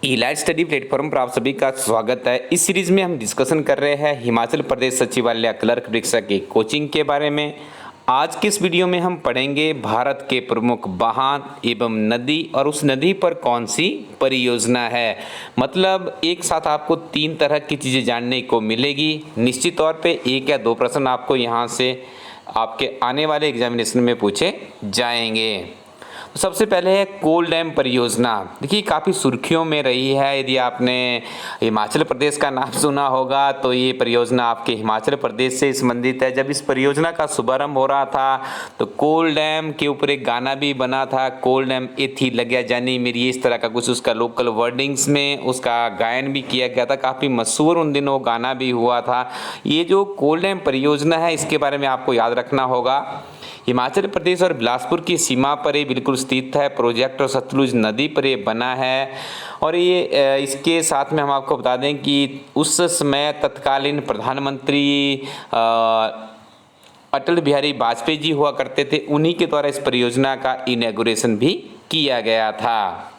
Elite study platform पर आप सभी का स्वागत है। इस सीरीज में हम डिस्कशन कर रहे हैं हिमाचल प्रदेश सचिवालय क्लर्क परीक्षा की कोचिंग के बारे में। आज के इस वीडियो में हम पढ़ेंगे भारत के प्रमुख बांध एवं नदी और उस नदी पर कौन सी परियोजना है। मतलब एक साथ आपको 3 तरह की चीज़ें जानने को मिलेगी। निश्चित तौर पे 1 या 2 प्रश्न आपको यहाँ से आपके आने वाले एग्जामिनेशन में पूछे जाएंगे। तो सबसे पहले है कोल डैम परियोजना। देखिए काफ़ी सुर्खियों में रही है। यदि आपने हिमाचल प्रदेश का नाम सुना होगा तो ये परियोजना आपके हिमाचल प्रदेश से संबंधित है। जब इस परियोजना का शुभारंभ हो रहा था तो कोल डैम के ऊपर एक गाना भी बना था, कोल डैम एथी लग्या जानी मेरी, इस तरह का कुछ उसका लोकल वर्डिंग्स में उसका गायन भी किया गया था। काफ़ी मशहूर उन दिनों गाना भी हुआ था। ये जो कोल डैम परियोजना है इसके बारे में आपको याद रखना होगा। हिमाचल प्रदेश और बिलासपुर की सीमा पर ये बिल्कुल स्थित है। प्रोजेक्ट और सतलुज नदी पर ये बना है। और ये इसके साथ में हम आपको बता दें कि उस समय तत्कालीन प्रधानमंत्री अटल बिहारी वाजपेयी जी हुआ करते थे। उन्हीं के द्वारा इस परियोजना का इनॉग्रेशन भी किया गया था।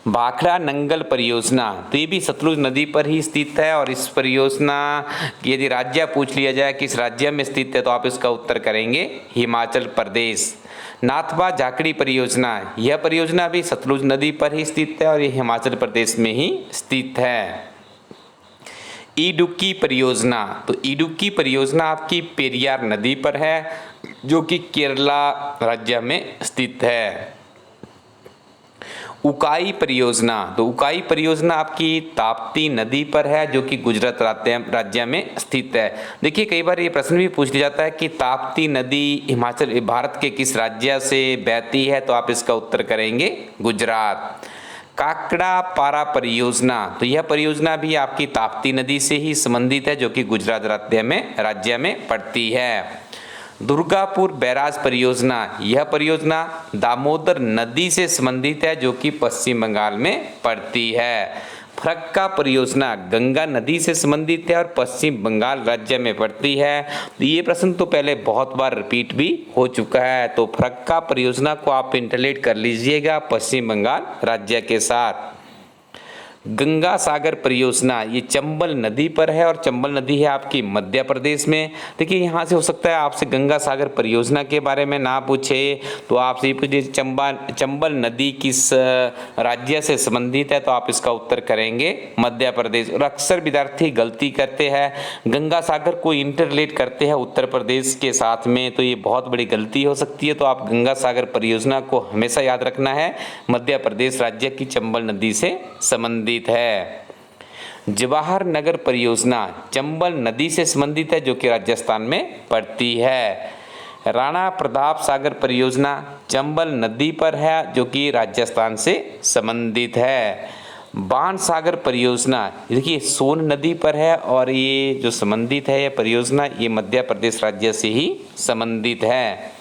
भाखड़ा नंगल परियोजना, तो ये भी सतलुज नदी पर ही स्थित है। और इस परियोजना यदि राज्य पूछ लिया जाए किस राज्य में स्थित है तो आप इसका उत्तर करेंगे हिमाचल प्रदेश। नाथपा झाकड़ी परियोजना, यह परियोजना भी सतलुज नदी पर ही स्थित है और ये हिमाचल प्रदेश में ही स्थित है। इडुक्की परियोजना, तो इडुक्की परियोजना आपकी पेरियार नदी पर है जो कि केरला राज्य में स्थित है। उकाई परियोजना, तो उकाई परियोजना आपकी ताप्ती नदी पर है जो कि गुजरात राज्य में स्थित है। देखिए कई बार ये प्रश्न भी पूछ लिया जाता है कि ताप्ती नदी हिमाचल भारत के किस राज्य से बहती है, तो आप इसका उत्तर करेंगे गुजरात। काकड़ा पारा परियोजना, तो यह परियोजना भी आपकी ताप्ती नदी से ही संबंधित है जो कि गुजरात राज्य में पड़ती है। दुर्गापुर बैराज परियोजना, यह परियोजना दामोदर नदी से संबंधित है जो कि पश्चिम बंगाल में पड़ती है। फरक्का परियोजना गंगा नदी से संबंधित है और पश्चिम बंगाल राज्य में पड़ती है। तो ये प्रश्न तो पहले बहुत बार रिपीट भी हो चुका है, तो फरक्का परियोजना को आप इंटरलेट कर लीजिएगा पश्चिम बंगाल राज्य के साथ। गंगा सागर परियोजना, ये चंबल नदी पर है और चंबल नदी है आपकी मध्य प्रदेश में। देखिए यहाँ से हो सकता है आपसे गंगा सागर परियोजना के बारे में ना पूछे तो आपसे ये पूछे चंबल नदी किस राज्य से संबंधित है, तो आप इसका उत्तर करेंगे मध्य प्रदेश। और अक्सर विद्यार्थी गलती करते हैं, गंगा सागर को इंटरलेट करते हैं उत्तर प्रदेश के साथ में, तो ये बहुत बड़ी गलती हो सकती है। तो आप गंगा सागर परियोजना को हमेशा याद रखना है, मध्य प्रदेश राज्य की चंबल नदी से संबंधित है। जवाहर नगर परियोजना चंबल नदी से संबंधित है जो कि राजस्थान में पड़ती है। राणा प्रताप सागर परियोजना चंबल नदी पर है जो कि राजस्थान से संबंधित है। बाण सागर परियोजना देखिए सोन नदी पर है और ये जो संबंधित है यह परियोजना ये मध्य प्रदेश राज्य से ही संबंधित है।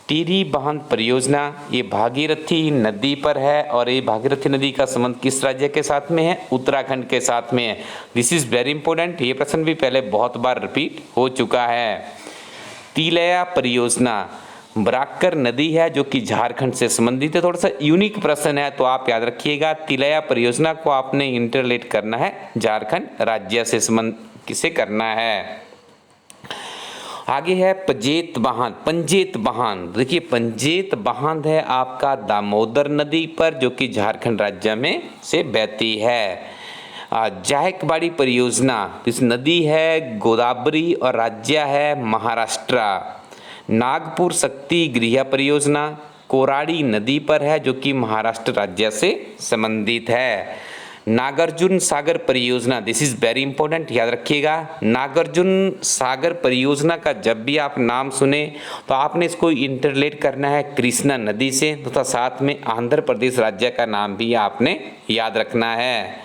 टिहरी बांध परियोजना ये भागीरथी नदी पर है और ये भागीरथी नदी का संबंध किस राज्य के साथ में है, उत्तराखंड के साथ में है। दिस इज वेरी इंपॉर्टेंट, ये प्रश्न भी पहले बहुत बार रिपीट हो चुका है। तिलैया परियोजना बराकर नदी है जो कि झारखंड से संबंधित है। थोड़ा सा यूनिक प्रश्न है तो आप याद रखिएगा, तिलैया परियोजना को आपने इंटरलेट करना है झारखंड राज्य से किसे करना है। आगे है पंजेत बांध। देखिए पंजेत बांध है आपका दामोदर नदी पर जो कि झारखंड राज्य में से बहती है। जायकवाड़ी परियोजना, इस नदी है गोदावरी और राज्य है महाराष्ट्र। नागपुर शक्ति गृह परियोजना कोराड़ी नदी पर है जो कि महाराष्ट्र राज्य से संबंधित है। नागार्जुन सागर परियोजना, दिस इज वेरी इंपॉर्टेंट, याद रखिएगा। नागार्जुन सागर परियोजना का जब भी आप नाम सुने तो आपने इसको इंटरलेट करना है कृष्णा नदी से तथा साथ में आंध्र प्रदेश राज्य का नाम भी आपने याद रखना है।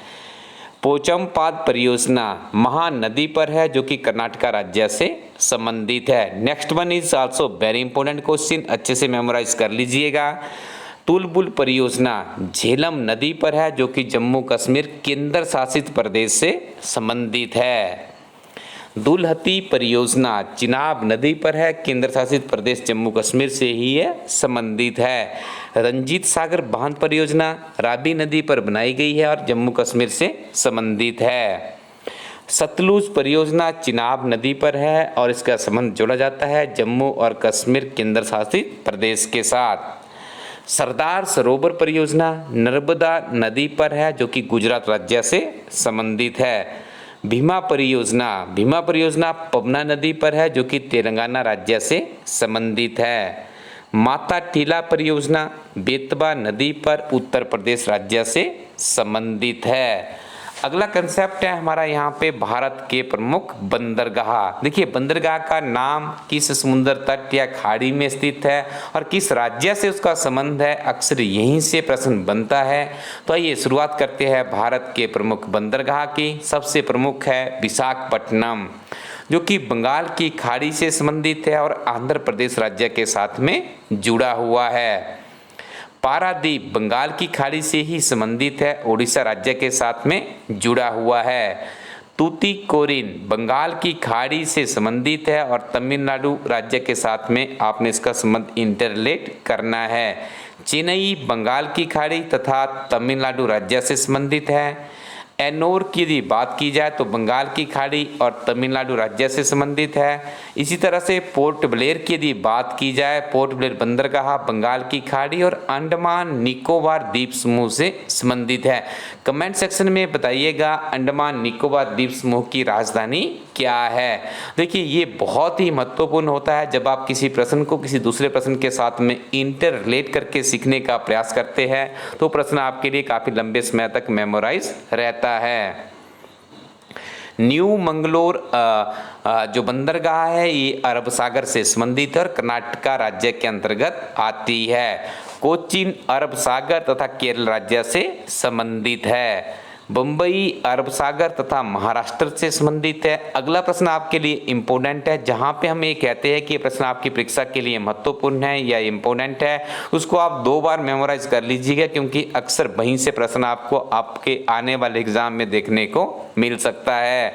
पोचमपाद परियोजना महानदी पर है जो कि कर्नाटक राज्य से संबंधित है। Next one is also very important question, अच्छे से मेमोराइज कर लीजिएगा। तुलबुल परियोजना झेलम नदी पर है जो कि जम्मू कश्मीर केंद्र शासित प्रदेश से संबंधित है। दुलहती परियोजना चिनाब नदी पर है, केंद्र शासित प्रदेश जम्मू कश्मीर से ही ये संबंधित है। रंजीत सागर बांध परियोजना रावी नदी पर बनाई गई है और जम्मू कश्मीर से संबंधित है। सतलुज परियोजना चिनाब नदी पर है और इसका संबंध जोड़ा जाता है जम्मू और कश्मीर केंद्र शासित प्रदेश के साथ। सरदार सरोवर परियोजना नर्मदा नदी पर है जो कि गुजरात राज्य से संबंधित है। भीमा परियोजना पवना नदी पर है जो कि तेलंगाना राज्य से संबंधित है। माता टीला परियोजना बेतवा नदी पर उत्तर प्रदेश राज्य से संबंधित है। अगला कंसेप्ट है हमारा यहाँ पे भारत के प्रमुख बंदरगाह। देखिए बंदरगाह का नाम किस समुद्र तट या खाड़ी में स्थित है और किस राज्य से उसका संबंध है, अक्सर यहीं से प्रश्न बनता है। तो आइए शुरुआत करते हैं भारत के प्रमुख बंदरगाह की। सबसे प्रमुख है विशाखापट्टनम जो कि बंगाल की खाड़ी से संबंधित है और आंध्र प्रदेश राज्य के साथ में जुड़ा हुआ है। पारादीप बंगाल की खाड़ी से ही संबंधित है, उड़ीसा राज्य के साथ में जुड़ा हुआ है। तूतीकोरिन बंगाल की खाड़ी से संबंधित है और तमिलनाडु राज्य के साथ में आपने इसका संबंध इंटरलेट करना है। चेन्नई बंगाल की खाड़ी तथा तमिलनाडु राज्य से संबंधित है। एनोर की यदि बात की जाए तो बंगाल की खाड़ी और तमिलनाडु राज्य से संबंधित है। इसी तरह से पोर्ट ब्लेयर की यदि बात की जाए, पोर्ट ब्लेयर बंदरगाह बंगाल की खाड़ी और अंडमान निकोबार द्वीप समूह से संबंधित है। कमेंट सेक्शन में बताइएगा अंडमान निकोबार द्वीप समूह की राजधानी क्या है। देखिए ये बहुत ही महत्वपूर्ण होता है जब आप किसी प्रश्न को किसी दूसरे प्रश्न के साथ में इंटर रिलेट करके सीखने का प्रयास करते हैं तो प्रश्न आपके लिए काफी लंबे समय तक मेमोराइज रहता है। न्यू मंगलोर जो बंदरगाह है ये अरब सागर से संबंधित और कर्नाटका राज्य के अंतर्गत आती है। कोचीन अरब सागर तथा केरल राज्य से संबंधित है। बम्बई अरब सागर तथा महाराष्ट्र से संबंधित है। अगला प्रश्न आपके लिए इम्पोर्टेंट है, जहां पे हम ये कहते हैं कि प्रश्न आपकी परीक्षा के लिए महत्वपूर्ण है या इम्पोर्टेंट है, उसको आप 2 बार मेमोराइज कर लीजिएगा क्योंकि अक्सर वहीं से प्रश्न आपको आपके आने वाले एग्जाम में देखने को मिल सकता है।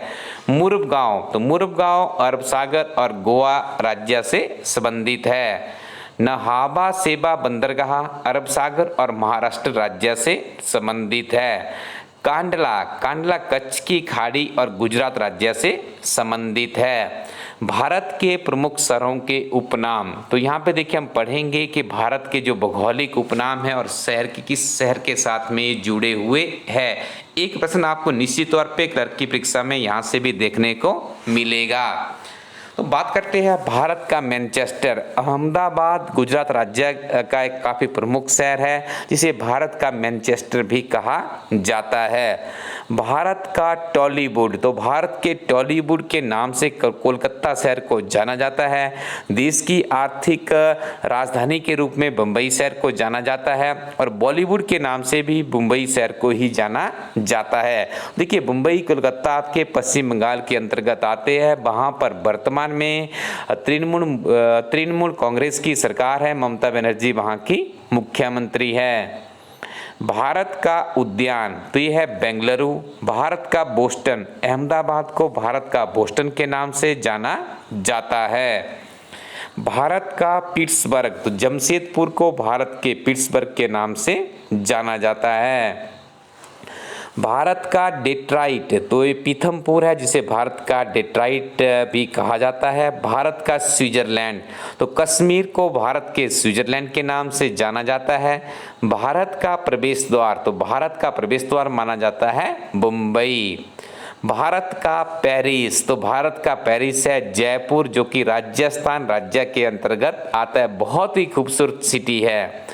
मुरबगांव, तो मुरबगांव अरब सागर और गोवा राज्य से संबंधित है। नहाबा सेबा बंदरगाह अरब सागर और महाराष्ट्र राज्य से संबंधित है। कांडला कच्छ की खाड़ी और गुजरात राज्य से संबंधित है। भारत के प्रमुख शहरों के उपनाम, तो यहाँ पे देखिए हम पढ़ेंगे कि भारत के जो भौगोलिक उपनाम है और शहर के किस शहर के साथ में जुड़े हुए है। एक प्रश्न आपको निश्चित तौर पे क्लर्क की परीक्षा में यहाँ से भी देखने को मिलेगा। तो बात करते हैं भारत का मैनचेस्टर। अहमदाबाद गुजरात राज्य का एक काफ़ी प्रमुख शहर है जिसे भारत का मैनचेस्टर भी कहा जाता है। भारत का टॉलीवुड, तो भारत के टॉलीवुड के नाम से कोलकाता शहर को जाना जाता है। देश की आर्थिक राजधानी के रूप में बम्बई शहर को जाना जाता है और बॉलीवुड के नाम से भी मुंबई शहर को ही जाना जाता है। देखिए मुंबई कोलकाता आपके पश्चिम बंगाल के अंतर्गत आते हैं। वहाँ पर वर्तमान में तृणमूल कांग्रेस की सरकार है, ममता बनर्जी वहाँ की मुख्यमंत्री है। भारत का उद्यान, तो ये है बेंगलुरु। भारत का बोस्टन, अहमदाबाद को भारत का बोस्टन के नाम से जाना जाता है। भारत का पिट्सबर्ग, तो जमशेदपुर को भारत के पिट्सबर्ग के नाम से जाना जाता है। भारत का डेट्राइट, तो ये पीथमपुर है जिसे भारत का डेट्राइट भी कहा जाता है। भारत का स्विट्जरलैंड, तो कश्मीर को भारत के स्विट्जरलैंड के नाम से जाना जाता है। भारत का प्रवेश द्वार, तो भारत का प्रवेश द्वार माना जाता है मुंबई। भारत का पेरिस, तो भारत का पेरिस है जयपुर जो कि राजस्थान राज्य के अंतर्गत आता है। बहुत ही खूबसूरत सिटी है।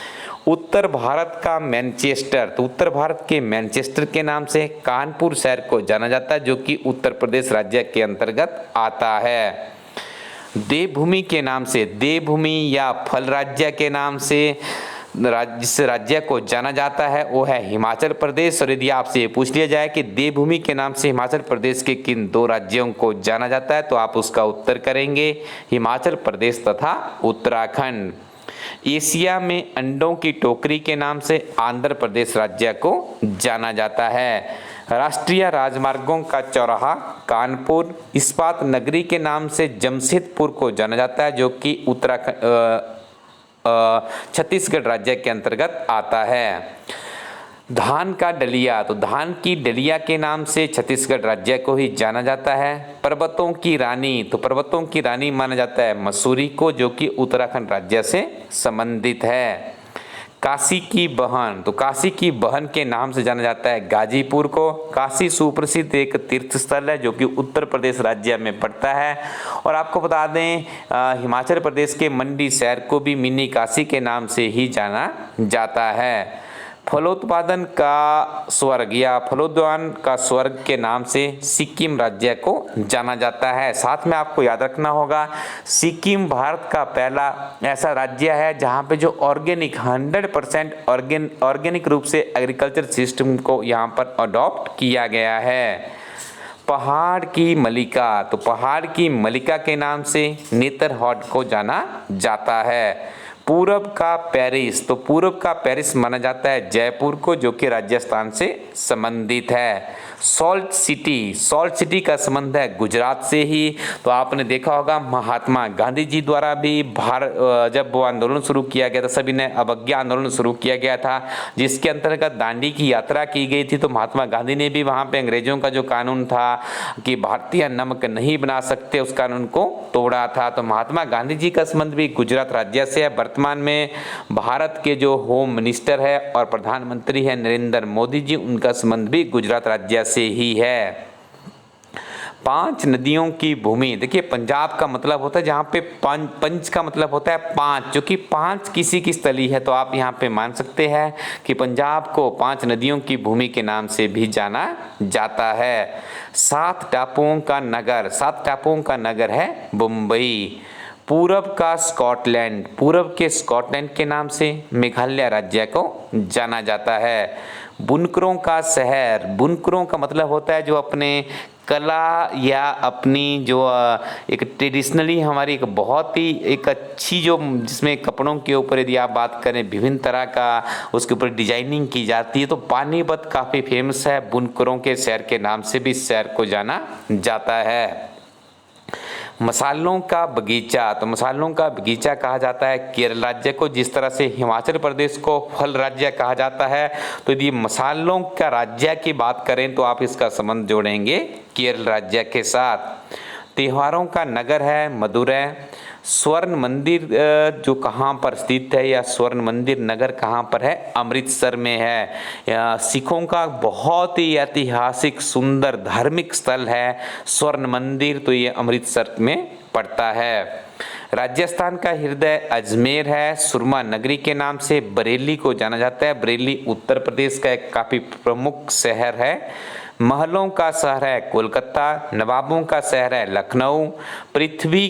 उत्तर भारत का मैनचेस्टर, तो उत्तर भारत के मैनचेस्टर के नाम से कानपुर शहर को जाना जाता है जो कि उत्तर प्रदेश राज्य के अंतर्गत आता है। देवभूमि के नाम से, देवभूमि या फल राज्य के नाम से जिस राज्य को जाना जाता है वो है हिमाचल प्रदेश। और यदि आपसे पूछ लिया जाए कि देवभूमि के नाम से हिमाचल प्रदेश के किन 2 राज्यों को जाना जाता है तो आप उसका उत्तर करेंगे हिमाचल प्रदेश तथा उत्तराखंड। एशिया में अंडों की टोकरी के नाम से आंध्र प्रदेश राज्य को जाना जाता है। राष्ट्रीय राजमार्गों का चौराहा कानपुर। इस्पात नगरी के नाम से जमशेदपुर को जाना जाता है, जो कि उत्तराखंड छत्तीसगढ़ राज्य के अंतर्गत आता है। धान का डलिया, तो धान की डलिया के नाम से छत्तीसगढ़ राज्य को ही जाना जाता है। पर्वतों की रानी, तो पर्वतों की रानी माना जाता है मसूरी को, जो कि उत्तराखंड राज्य से संबंधित है। काशी की बहन, तो काशी की बहन के नाम से जाना जाता है गाजीपुर को। काशी सुप्रसिद्ध एक तीर्थ स्थल है जो कि उत्तर प्रदेश राज्य में पड़ता है। और आपको बता दें हिमाचल प्रदेश के मंडी शहर को भी मिनी काशी के नाम से ही जाना जाता है। फलोत्पादन का स्वर्ग या फलोद्यान का स्वर्ग के नाम से सिक्किम राज्य को जाना जाता है। साथ में आपको याद रखना होगा सिक्किम भारत का पहला ऐसा राज्य है जहां पे जो ऑर्गेनिक 100% ऑर्गेनिक रूप से एग्रीकल्चर सिस्टम को यहां पर अडॉप्ट किया गया है। पहाड़ की मलिका, तो पहाड़ की मलिका के नाम से नेतरहाट को जाना जाता है। पूरब का पेरिस, तो पूरब का पेरिस माना जाता है जयपुर को, जो कि राजस्थान से संबंधित है। सॉल्ट सिटी का संबंध है गुजरात से ही। तो आपने देखा होगा महात्मा गांधी जी द्वारा भी जब वो आंदोलन शुरू किया गया था, सभी ने अवज्ञा आंदोलन शुरू किया गया था, जिसके अंतर्गत दांडी की यात्रा की गई थी। तो महात्मा गांधी ने भी वहाँ पे अंग्रेजों का जो कानून था कि भारतीय नमक नहीं बना सकते, उस कानून को तोड़ा था। तो महात्मा गांधी जी का संबंध भी गुजरात राज्य से है। वर्तमान में भारत के जो होम मिनिस्टर है और प्रधानमंत्री है नरेंद्र मोदी जी, उनका संबंध भी गुजरात राज्य से ही है। 5 नदियों की भूमि, देखिए पंजाब का मतलब होता है जहाँ पे पंच का मतलब होता है 5, जो कि 5 किसी की स्थली है। तो आप यहाँ पे मान सकते हैं कि पंजाब को 5 नदियों की भूमि के नाम से भी जाना जाता है। 7 टापुओं का नगर है मुंबई। पूरब का स्कॉटलैंड, पूरब के स्कॉटलैंड के नाम से मेघालय राज्य को जाना जाता है। बुनकरों का शहर, बुनकरों का मतलब होता है जो अपने कला या अपनी जो एक ट्रेडिशनली हमारी एक बहुत ही एक अच्छी जो जिसमें कपड़ों के ऊपर यदि आप बात करें विभिन्न तरह का उसके ऊपर डिजाइनिंग की जाती है, तो पानीपत काफ़ी फेमस है। बुनकरों के शहर के नाम से भी शहर को जाना जाता है। मसालों का बगीचा, तो मसालों का बगीचा कहा जाता है केरल राज्य को। जिस तरह से हिमाचल प्रदेश को फल राज्य कहा जाता है, तो यदि मसालों का राज्य की बात करें तो आप इसका संबंध जोड़ेंगे केरल राज्य के साथ। त्योहारों का नगर है मदुरै। स्वर्ण मंदिर जो कहाँ पर स्थित है या स्वर्ण मंदिर नगर कहाँ पर है, अमृतसर में है। सिखों का बहुत ही ऐतिहासिक सुंदर धार्मिक स्थल है स्वर्ण मंदिर, तो ये अमृतसर में पड़ता है। राजस्थान का हृदय अजमेर है। सुरमा नगरी के नाम से बरेली को जाना जाता है। बरेली उत्तर प्रदेश का एक काफ़ी प्रमुख शहर है। महलों का शहर है कोलकाता। नवाबों का शहर है लखनऊ। पृथ्वी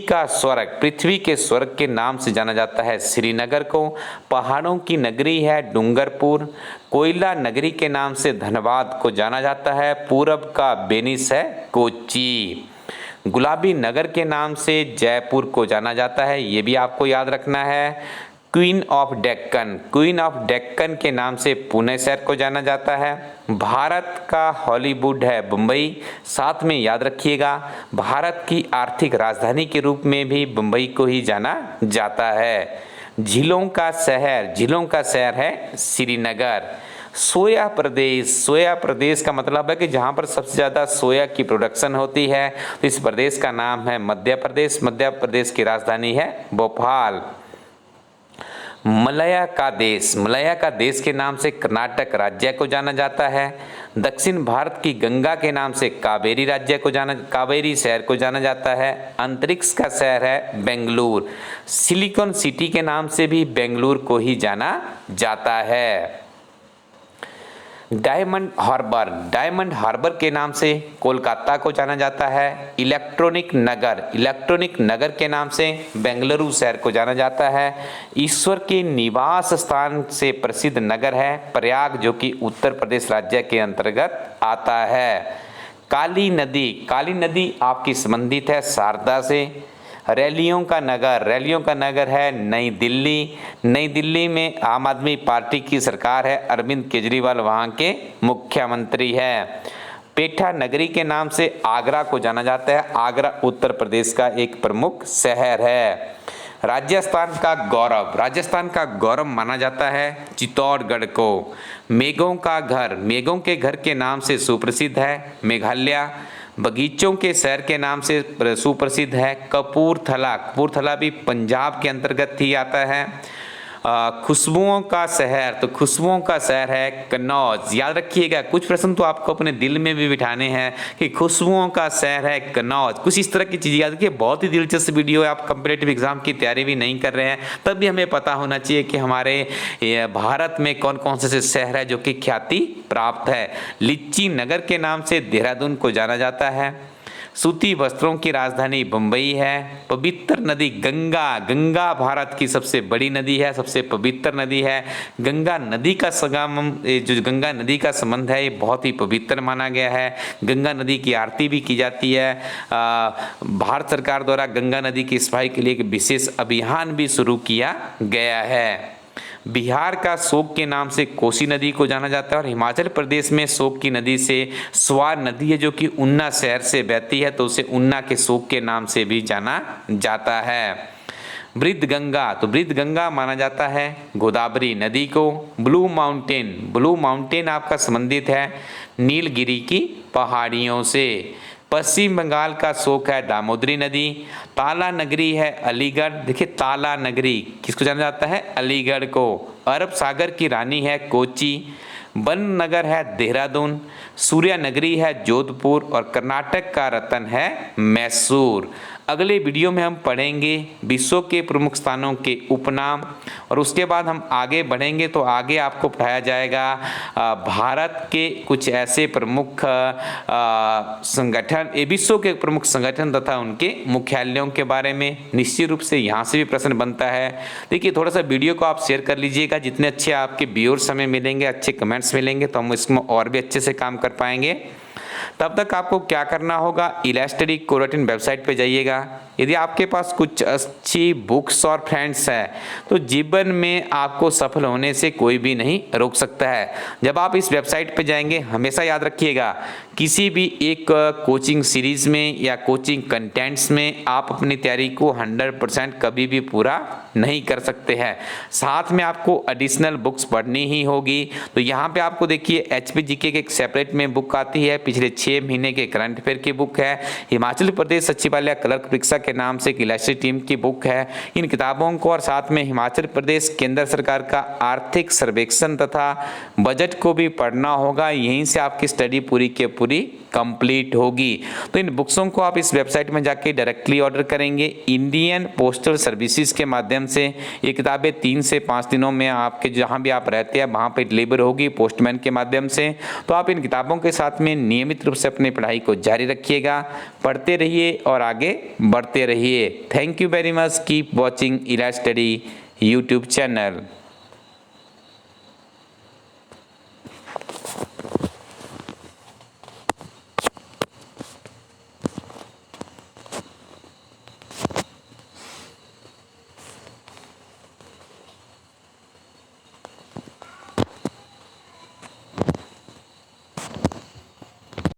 के स्वर्ग के नाम से जाना जाता है श्रीनगर को। पहाड़ों की नगरी है डूंगरपुर। कोयला नगरी के नाम से धनबाद को जाना जाता है। पूरब का वेनिस है कोच्चि। गुलाबी नगर के नाम से जयपुर को जाना जाता है, ये भी आपको याद रखना है। क्वीन ऑफ डेक्कन के नाम से पुणे शहर को जाना जाता है। भारत का हॉलीवुड है मुंबई। साथ में याद रखिएगा भारत की आर्थिक राजधानी के रूप में भी मुंबई को ही जाना जाता है। झीलों का शहर है श्रीनगर। सोया प्रदेश का मतलब है कि जहाँ पर सबसे ज़्यादा सोया की प्रोडक्शन होती है, तो इस प्रदेश का नाम है मध्य प्रदेश की राजधानी है भोपाल। मलया का देश के नाम से कर्नाटक राज्य को जाना जाता है। दक्षिण भारत की गंगा के नाम से कावेरी शहर को जाना जाता है। अंतरिक्ष का शहर है बेंगलुरु। सिलिकॉन सिटी के नाम से भी बेंगलुरु को ही जाना जाता है। डायमंड हार्बर के नाम से कोलकाता को जाना जाता है। इलेक्ट्रॉनिक नगर के नाम से बेंगलुरु शहर को जाना जाता है। ईश्वर के निवास स्थान से प्रसिद्ध नगर है प्रयाग, जो कि उत्तर प्रदेश राज्य के अंतर्गत आता है। काली नदी आपकी संबंधित है शारदा से। रैलियों का नगर है नई दिल्ली में आम आदमी पार्टी की सरकार है। अरविंद केजरीवाल वहाँ के मुख्यमंत्री है। पेठा नगरी के नाम से आगरा को जाना जाता है। आगरा उत्तर प्रदेश का एक प्रमुख शहर है। राजस्थान का गौरव माना जाता है चित्तौड़गढ़ को। मेघों के घर के नाम से सुप्रसिद्ध है मेघालय। बगीचों के शहर के नाम से सुप्रसिद्ध है कपूरथला भी पंजाब के अंतर्गत ही आता है। खुशबुओं का शहर है कन्नौज। याद रखिएगा, कुछ प्रश्न तो आपको अपने दिल में भी बिठाने हैं कि खुशबुओं का शहर है कन्नौज। कुछ इस तरह की चीज़ें याद रखिए। बहुत ही दिलचस्प वीडियो है। आप कॉम्पिटिटिव एग्जाम की तैयारी भी नहीं कर रहे हैं तब भी हमें पता होना चाहिए कि हमारे भारत में कौन कौन से शहर है जो कि ख्याति प्राप्त है। लिच्ची नगर के नाम से देहरादून को जाना जाता है। सूती वस्त्रों की राजधानी बंबई है। पवित्र नदी गंगा भारत की सबसे बड़ी नदी है, सबसे पवित्र नदी है। गंगा नदी का संबंध है ये बहुत ही पवित्र माना गया है। गंगा नदी की आरती भी की जाती है। भारत सरकार द्वारा गंगा नदी की सफाई के लिए एक विशेष अभियान भी शुरू किया गया है। बिहार का शोक के नाम से कोसी नदी को जाना जाता है और हिमाचल प्रदेश में शोक की नदी से स्वार नदी है जो कि उन्ना शहर से बहती है तो उसे उन्ना के शोक के नाम से भी जाना जाता है। वृद्ध गंगा माना जाता है गोदावरी नदी को। ब्लू माउंटेन आपका संबंधित है नीलगिरी की पहाड़ियों से। पश्चिम बंगाल का शोक है दामोदरी नदी। ताला नगरी है अलीगढ़। देखिए ताला नगरी किसको जाना जाता है अलीगढ़ को। अरब सागर की रानी है कोची। वन नगर है देहरादून। सूर्या नगरी है जोधपुर और कर्नाटक का रतन है मैसूर। अगले वीडियो में हम पढ़ेंगे विश्व के प्रमुख स्थानों के उपनाम और उसके बाद हम आगे बढ़ेंगे तो आगे आपको पढ़ाया जाएगा भारत के कुछ ऐसे प्रमुख संगठन विश्व के प्रमुख संगठन तथा उनके मुख्यालयों के बारे में। निश्चित रूप से यहाँ से भी प्रश्न बनता है। देखिए थोड़ा सा वीडियो को आप शेयर कर लीजिएगा। जितने अच्छे आपके व्यूअर्स हमें मिलेंगे, अच्छे कमेंट्स मिलेंगे तो हम इसमें और भी अच्छे से काम कर पाएंगे। तब तक आपको क्या करना होगा, इलास्टडी कोरोटिन वेबसाइट पे जाइएगा। यदि आपके पास कुछ अच्छी बुक्स और फ्रेंड्स हैं तो जीवन में आपको सफल होने से कोई भी नहीं रोक सकता है। जब आप इस वेबसाइट पे जाएंगे हमेशा याद रखिएगा किसी भी एक कोचिंग सीरीज में या कोचिंग कंटेंट्स में आप अपनी तैयारी को 100% कभी भी पूरा नहीं कर सकते हैं। साथ में आपको एडिशनल बुक्स पढ़नी ही होगी। तो यहाँ पे आपको देखिए HPGK के एक सेपरेट में बुक आती है, पिछले 6 महीने के करंट अफेयर की बुक है। हिमाचल प्रदेश सचिवालय क्लर्क परीक्षा के नाम से एक इलास्ट्री टीम की बुक है। इन किताबों को और साथ में हिमाचल प्रदेश केंद्र सरकार का आर्थिक सर्वेक्षण तथा बजट को भी पढ़ना होगा। यहीं से आपकी स्टडी पूरी के पूरी कंप्लीट होगी। तो इन बुक्सों को आप इस वेबसाइट में जाके डायरेक्टली ऑर्डर करेंगे। इंडियन पोस्टल सर्विसेज के माध्यम से ये किताबें 3 से 5 दिनों में आपके जहां भी आप रहते हैं वहां पे डिलीवर होगी पोस्टमैन के माध्यम से। तो आप इन किताबों के साथ में नियमित रूप से अपनी पढ़ाई को जारी रखिएगा, पढ़ते रहिए और आगे बढ़ते रहिए। Thank you very much. Keep watching इलास्टडी यूट्यूब चैनल।